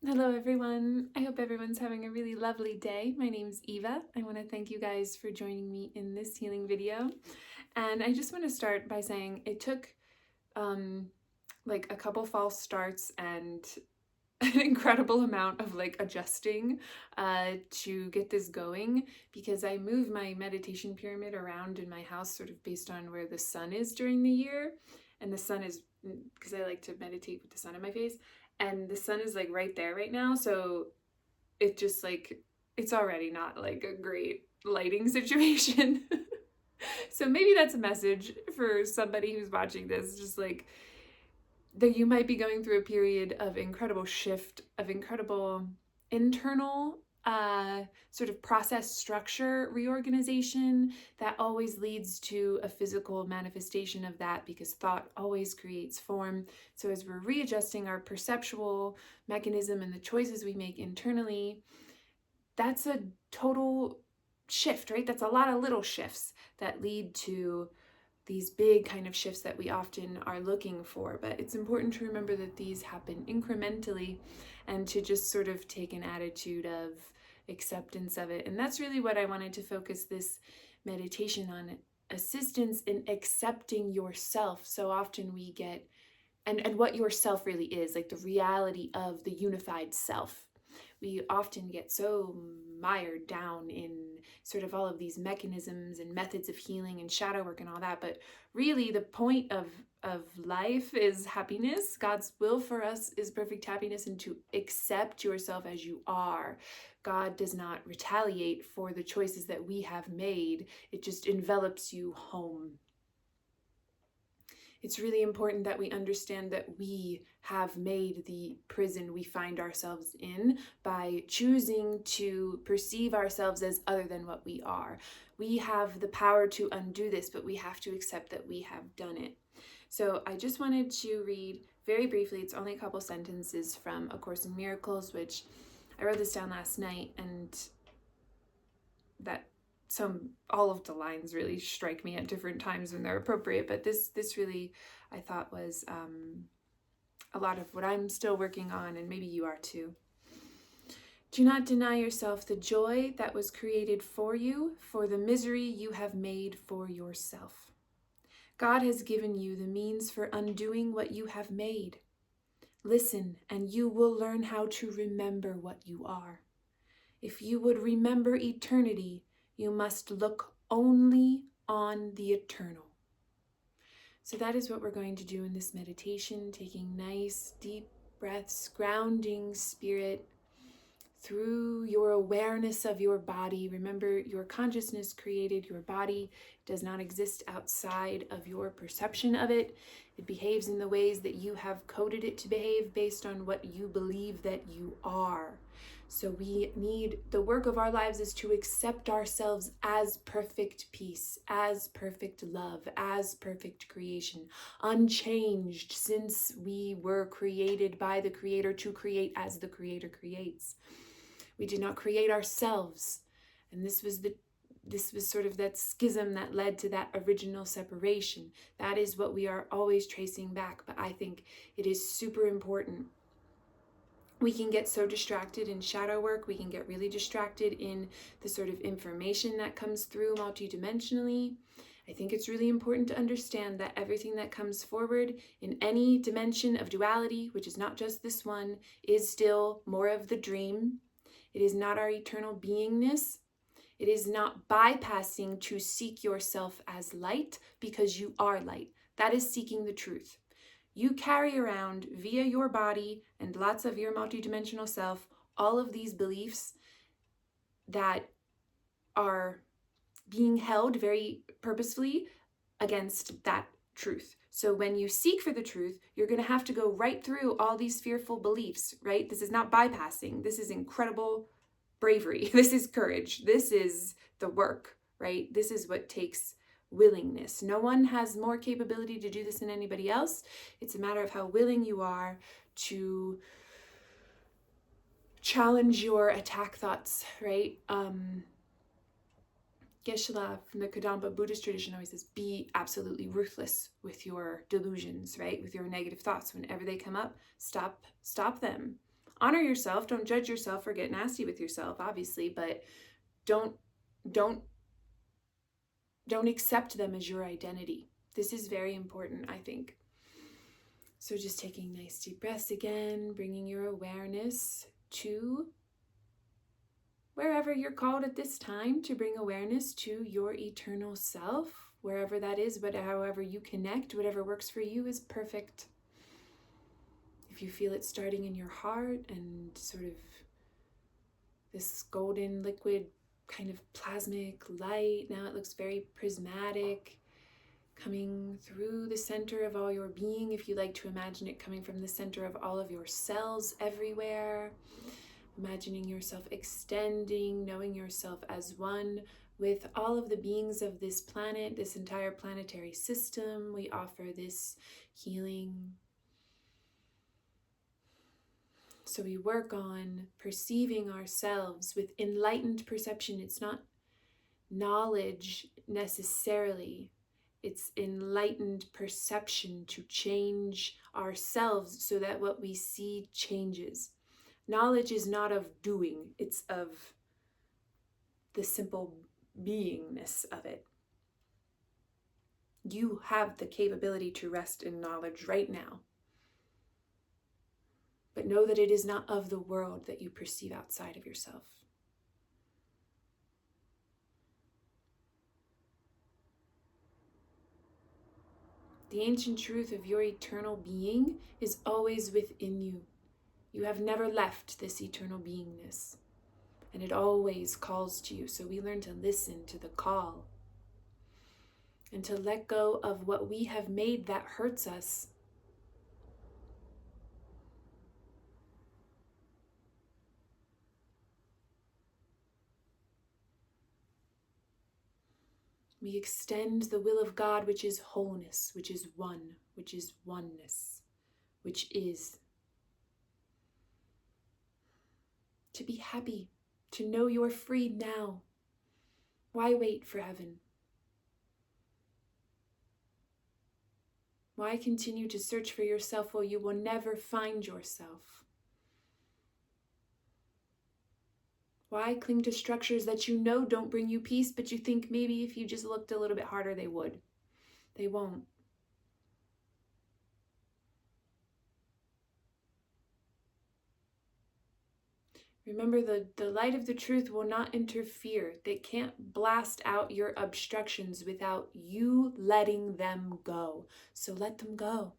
Hello everyone. I hope everyone's having a really lovely day. My name's Eva. I want to thank you guys for joining me in this healing video. And I just want to start by saying it took like a couple false starts and an incredible amount of adjusting to get this going, because I move my meditation pyramid around in my house sort of based on where the sun is during the year. And the sun is, because I like to meditate with the sun in my face, and the sun is like right there right now, so it just it's already not like a great lighting situation. So maybe that's a message for somebody who's watching this, just like that you might be going through a period of incredible shift, of incredible internal sort of process structure reorganization that always leads to a physical manifestation of that, because thought always creates form. So as we're readjusting our perceptual mechanism and the choices we make internally, that's a total shift, right? That's a lot of little shifts that lead to these big kind of shifts that we often are looking for. But it's important to remember that these happen incrementally, and to just sort of take an attitude of acceptance of it. And that's really what I wanted to focus this meditation on: assistance in accepting yourself. So often we get, and what yourself really is, like the reality of the unified self. We often get so mired down in sort of all of these mechanisms and methods of healing and shadow work and all that. But really the point of life is happiness. God's will for us is perfect happiness, and to accept yourself as you are. God does not retaliate for the choices that we have made. It just envelops you home. It's really important that we understand that we have made the prison we find ourselves in by choosing to perceive ourselves as other than what we are. We have the power to undo this, but we have to accept that we have done it. So I just wanted to read very briefly, it's only a couple sentences from A Course in Miracles, which I wrote this down last night, and that all of the lines really strike me at different times when they're appropriate, but this really I thought was a lot of what I'm still working on, and maybe you are too. Do not deny yourself the joy that was created for you, for the misery you have made for yourself. God has given you the means for undoing what you have made. Listen, and you will learn how to remember what you are. If you would remember eternity, you must look only on the eternal. So that is what we're going to do in this meditation, taking nice, deep breaths, grounding spirit through your awareness of your body. Remember, your consciousness created your body. It does not exist outside of your perception of it. It behaves in the ways that you have coded it to behave based on what you believe that you are. So we need, the work of our lives is to accept ourselves as perfect peace, as perfect love, as perfect creation, unchanged, since we were created by the Creator to create as the Creator creates. We did not create ourselves. And this was sort of that schism that led to that original separation. That is what we are always tracing back. But I think it is super important. We can get so distracted in shadow work. We can get really distracted in the sort of information that comes through multidimensionally. I think it's really important to understand that everything that comes forward in any dimension of duality, which is not just this one, is still more of the dream. It is not our eternal beingness. It is not bypassing to seek yourself as light, because you are light. That is seeking the truth. You carry around via your body and lots of your multidimensional self all of these beliefs that are being held very purposefully against that truth. So when you seek for the truth, you're going to have to go right through all these fearful beliefs, right? This is not bypassing. This is incredible bravery. This is courage. This is the work, right? This is what takes willingness. No one has more capability to do this than anybody else. It's a matter of how willing you are to challenge your attack thoughts, right? Geshe-la from the Kadampa Buddhist tradition always says, be absolutely ruthless with your delusions, right? With your negative thoughts. Whenever they come up, stop them honor yourself, don't judge yourself or get nasty with yourself, obviously, but don't accept them as your identity. This is very important, I think. So just taking nice deep breaths again, bringing your awareness to wherever you're called at this time to bring awareness to your eternal self, wherever that is, but however you connect, whatever works for you is perfect. If you feel it starting in your heart and sort of this golden liquid kind of plasmic light, now it looks very prismatic, coming through the center of all your being, if you like to imagine it coming from the center of all of your cells everywhere, imagining yourself extending, knowing yourself as one with all of the beings of this planet, this entire planetary system. We offer this healing. So we work on perceiving ourselves with enlightened perception. It's not knowledge necessarily. It's enlightened perception to change ourselves so that what we see changes. Knowledge is not of doing, it's of the simple beingness of it. You have the capability to rest in knowledge right now. But know that it is not of the world that you perceive outside of yourself. The ancient truth of your eternal being is always within you. You have never left this eternal beingness, and it always calls to you. So we learn to listen to the call and to let go of what we have made that hurts us. We extend the will of God, which is wholeness, which is one, which is oneness, which is to be happy, to know you're free now. Why wait for heaven? Why continue to search for yourself while you will never find yourself? Why cling to structures that you know don't bring you peace, but you think maybe if you just looked a little bit harder, they would? They won't. Remember, the light of the truth will not interfere. They can't blast out your obstructions without you letting them go. So let them go.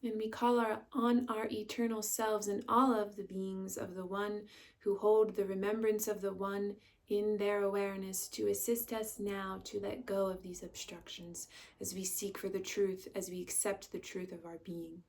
And we call on our eternal selves and all of the beings of the One who hold the remembrance of the One in their awareness to assist us now to let go of these obstructions as we seek for the truth, as we accept the truth of our being.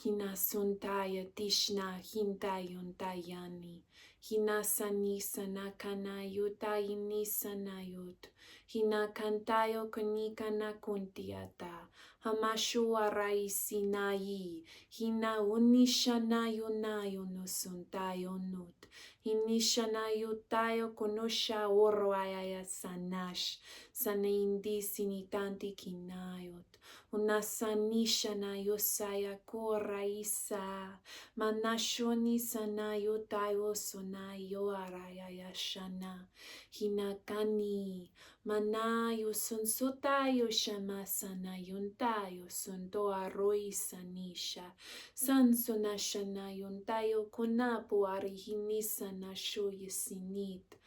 Hina suntaya tishna hintayontayani. Hina sani sanakana yutayini sanayut. Hina kantayo konikana kuntiata. Hamashu arai sinai. Hina unishanayo nayo no suntayo nut. Hinishanayo tayo konosha orwaya sanash. Sanaindi sinitanti kinayot. Unasanisha na yosaya koraisa. Manashoni sanayo tayo sonayo araya shana. Hinakani. Manayo sunsotayo shama sanayontayo sunto aroi sanisha. Sansonashanayon konapo arihinisa nasho yesinit.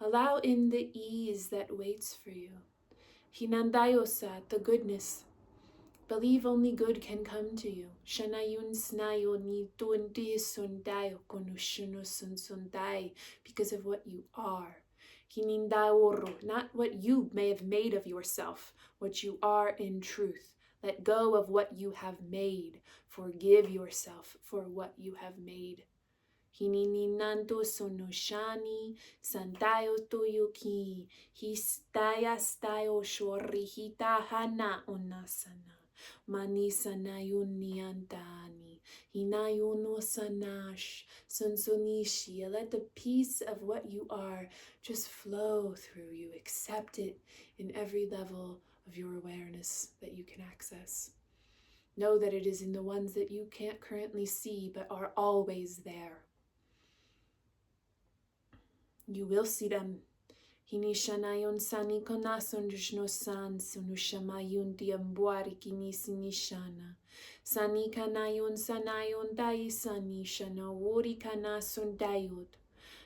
Allow in the ease that waits for you. Hinandayosa, the goodness. Believe only good can come to you. Shanayun snayo ni tundi sundayo konushuno sunsundai, because of what you are. Hinindaoro, not what you may have made of yourself, what you are in truth. Let go of what you have made. Forgive yourself for what you have made. Hinininanto sonoshani santayo toyoki histaya stayo shorihita hana onasana. Mani sanayun niantani. Hinayuno sanash. Sunsonishi. Let the peace of what you are just flow through you. Accept it in every level of your awareness that you can access. Know that it is in the ones that you can't currently see but are always there. You will see them. Hinishanayon sani konason san sunushamayun diambuari kinisinishana. Sani kanayon sanayon dai sani shanawori kanason dayot.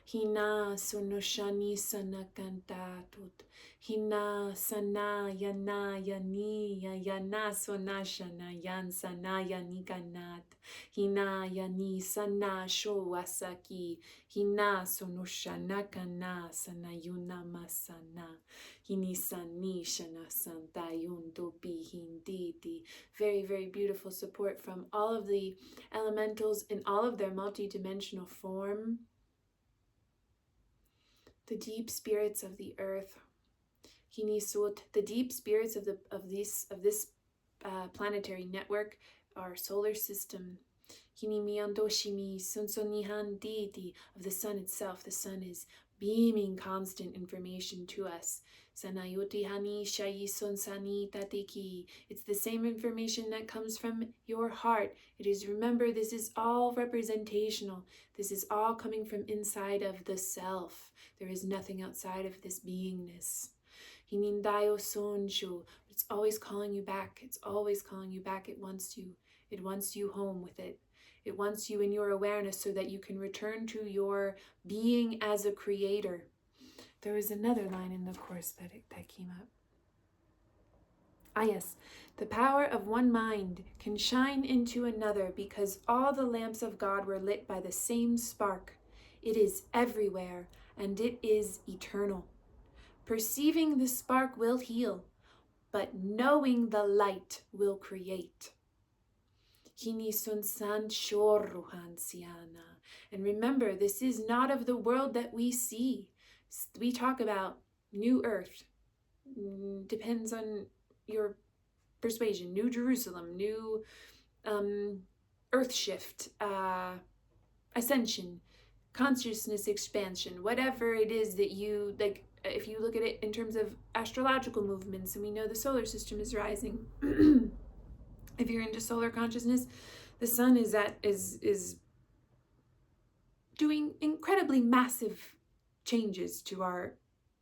Hina sunushani sanakantatut. Hina sana yana yani yana sonashana yan sana yani kanat. Hina yani sana sho wasaki. Hina sonushana kana sanayuna masana. Hinisani shana santayun dopi hinditi. Very, very beautiful support from all of the elementals in all of their multidimensional form. The deep spirits of the earth, Hinisut, the deep spirits of this planetary network, our solar system. Hinimiandoshimi sunsonihan diti, of the sun itself. The sun is beaming constant information to us. Sanayoti hani shayi sonsani tatiki. It's the same information that comes from your heart. It is, remember, this is all representational. This is all coming from inside of the self. There is nothing outside of this beingness. Hinindayo sonju. It's always calling you back. It's always calling you back. It wants you. It wants you home with it. It wants you in your awareness so that you can return to your being as a creator. There was another line in the Course that came up. Ah yes, the power of one mind can shine into another because all the lamps of God were lit by the same spark. It is everywhere and it is eternal. Perceiving the spark will heal, but knowing the light will create. And remember, this is not of the world that we see. We talk about New Earth. Depends on your persuasion. New Jerusalem, New Earth shift, ascension, consciousness expansion, whatever it is that you like. If you look at it in terms of astrological movements, and we know the solar system is rising. If you're into solar consciousness, the sun is doing incredibly massive changes to our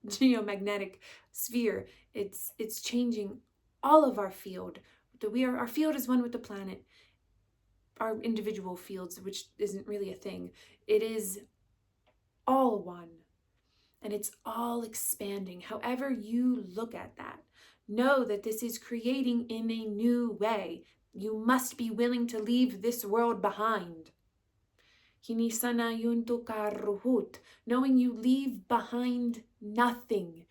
geomagnetic sphere. It's changing all of our field. Our field is one with the planet. Our individual fields, which isn't really a thing, it is all one. And it's all expanding. However you look at that, know that this is creating in a new way. You must be willing to leave this world behind. Knowing you leave behind nothing.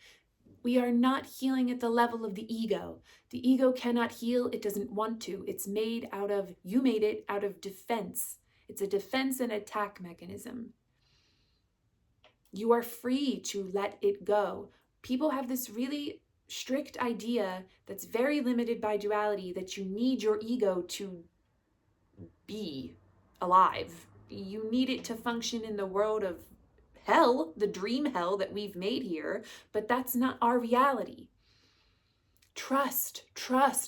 We are not healing at the level of the ego. The ego cannot heal. It doesn't want to. It's made out of, you made it out of defense. It's a defense and attack mechanism. You are free to let it go. People have this really strict idea that's very limited by duality, that you need your ego to be alive. You need it to function in the world of hell, the dream hell that we've made here, but that's not our reality. Trust,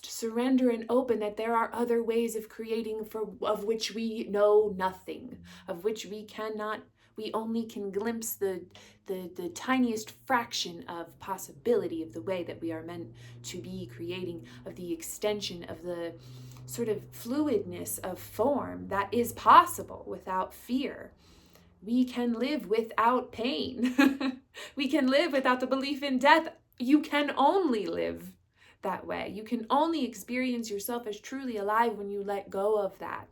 surrender, and open that there are other ways of creating of which we know nothing, of which we only can glimpse the tiniest fraction of possibility of the way that we are meant to be creating, of the extension of the sort of fluidness of form that is possible without fear. We can live without pain. We can live without the belief in death. You can only live that way. You can only experience yourself as truly alive when you let go of that.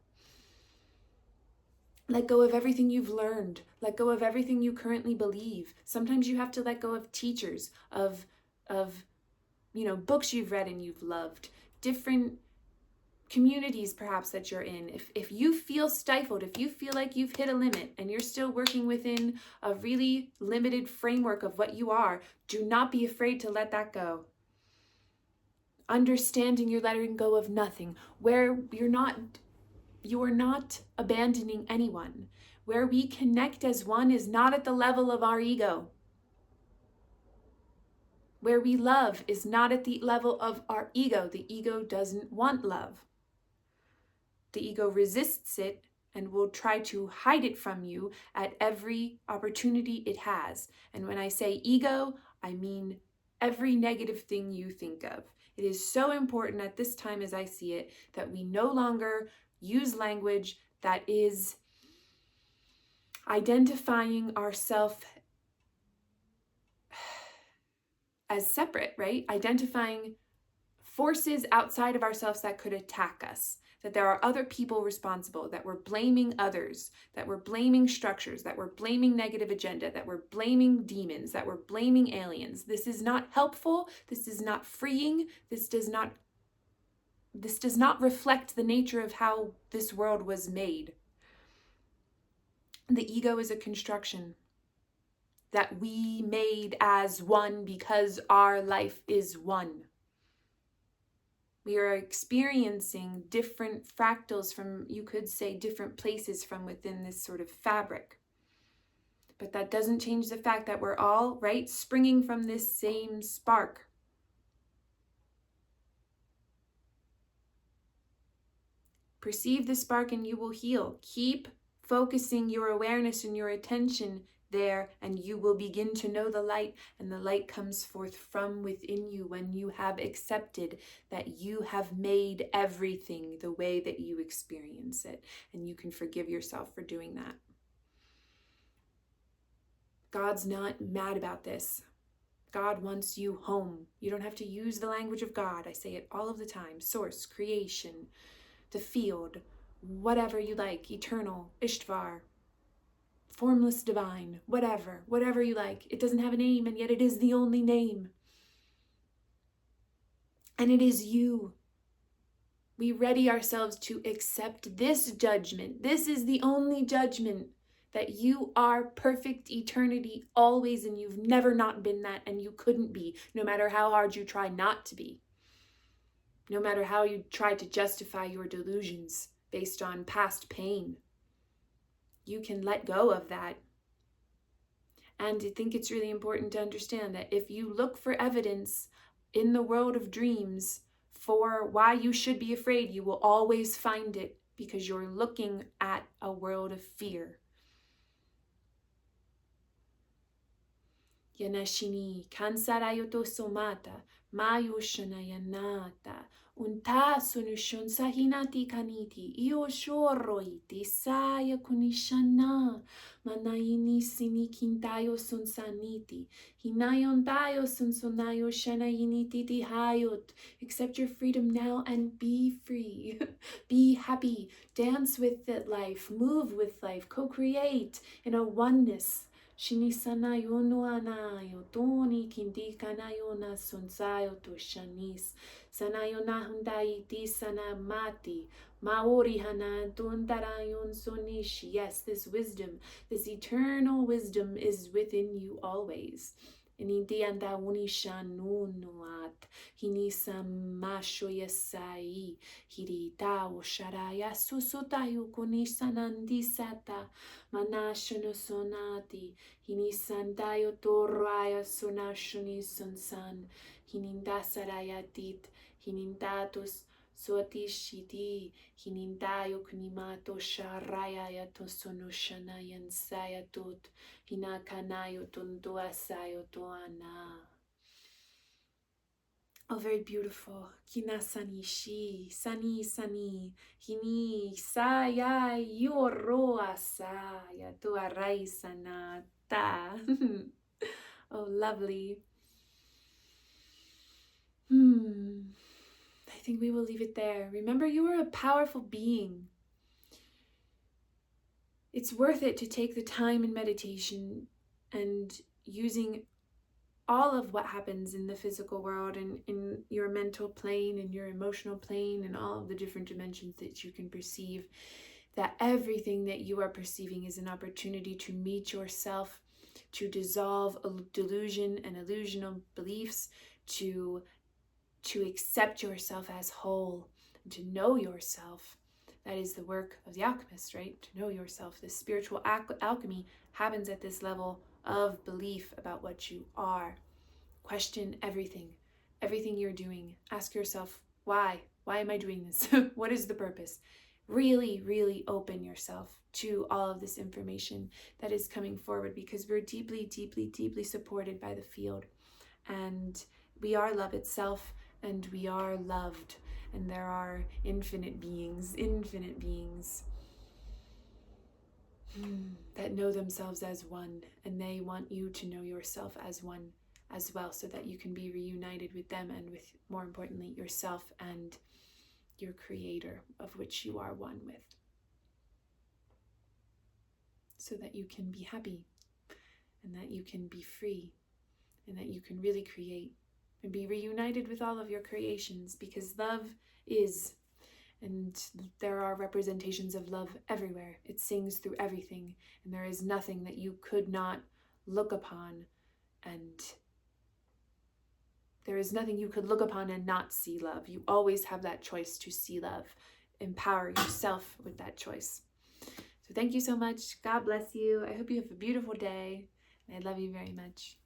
Let go of everything you've learned. Let go of everything you currently believe. Sometimes you have to let go of teachers, of books you've read and you've loved, different communities perhaps that you're in. If you feel stifled, if you feel like you've hit a limit and you're still working within a really limited framework of what you are, do not be afraid to let that go. understanding you're letting go of nothing, where you're not abandoning anyone. Where we connect as one is not at the level of our ego. Where we love is not at the level of our ego. The ego doesn't want love. The ego resists it and will try to hide it from you at every opportunity it has. And when I say ego, I mean every negative thing you think of. It is so important at this time, as I see it, that we no longer use language that is identifying ourselves as separate, right? Identifying forces outside of ourselves that could attack us, that there are other people responsible, that we're blaming others, that we're blaming structures, that we're blaming negative agenda, that we're blaming demons, that we're blaming aliens. This is not helpful. This is not freeing. This does not reflect the nature of how this world was made. The ego is a construction that we made as one because our life is one. We are experiencing different fractals from, you could say, different places from within this sort of fabric. But that doesn't change the fact that we're all, right, springing from this same spark. Perceive the spark and you will heal. Keep focusing your awareness and your attention there, and you will begin to know the light, and the light comes forth from within you when you have accepted that you have made everything the way that you experience it, and you can forgive yourself for doing that. God's not mad about this. God wants you home. You don't have to use the language of God. I say it all of the time. Source, creation, the field, whatever you like, eternal, Ishtar, formless divine, whatever you like. It doesn't have a name, and yet it is the only name. And it is you. We ready ourselves to accept this judgment. This is the only judgment, that you are perfect eternity always, and you've never not been that, and you couldn't be, no matter how hard you try not to be. No matter how you try to justify your delusions based on past pain. You can let go of that. And I think it's really important to understand that if you look for evidence in the world of dreams for why you should be afraid, you will always find it, because you're looking at a world of fear. Yanashini, kansarayoto somata, mayushanayanata, unta sunushun sahinati kaniti, io shoroiti, saya kunishana, manaini sinikintayo sunsaniti, hinayontayo sunsonayo shanayiniti tihayot. Accept your freedom now and be free. Be happy. Dance with life. Move with life. Co-create in a oneness. Shinisanayo no anayo, toni kindikanayo na sonsayo to shanis. Sanayo na hundai ti sana mati. Maori hana tundarayon sonish. Yes, this wisdom, this eternal wisdom is within you always. Inindi anda unisha nunuat. Hinisa masho yasai. Hirita o sharaya susotayo kunisanandisata. Manashano sonati, hinisandayo toraya sonashoni sonsan, hinindasarayatit, hinindatos sotishiti, hinindayo kunimato sharaya to sonoshanayan sayatot, hinakanayo tunduasayo toana. Oh, very beautiful. Kinasani shi, sani sani, hini saya yoroa saya tuarai sanata. Oh, lovely. I think we will leave it there. Remember, you are a powerful being. It's worth it to take the time in meditation and using all of what happens in the physical world and in your mental plane and your emotional plane and all of the different dimensions that you can perceive, that everything that you are perceiving is an opportunity to meet yourself, to dissolve a delusion and illusional beliefs, to to accept yourself as whole, and to know yourself. That is the work of the alchemist, right? To know yourself. This spiritual alchemy happens at this level of belief about what you are. Question everything you're doing. Ask yourself, why? Why am I doing this? What is the purpose? Really, really open yourself to all of this information that is coming forward, because we're deeply, deeply, deeply supported by the field. And we are love itself, and we are loved. And there are infinite beings that know themselves as one, and they want you to know yourself as one as well, so that you can be reunited with them and with, more importantly, yourself and your creator, of which you are one with, so that you can be happy, and that you can be free, and that you can really create and be reunited with all of your creations, because love is, and there are representations of love everywhere. It sings through everything, and there is nothing that you could not look upon, and there is nothing you could look upon and not see love. You always have that choice to see love. Empower yourself with that choice. So thank you so much. God bless you. I hope you have a beautiful day. And I love you very much.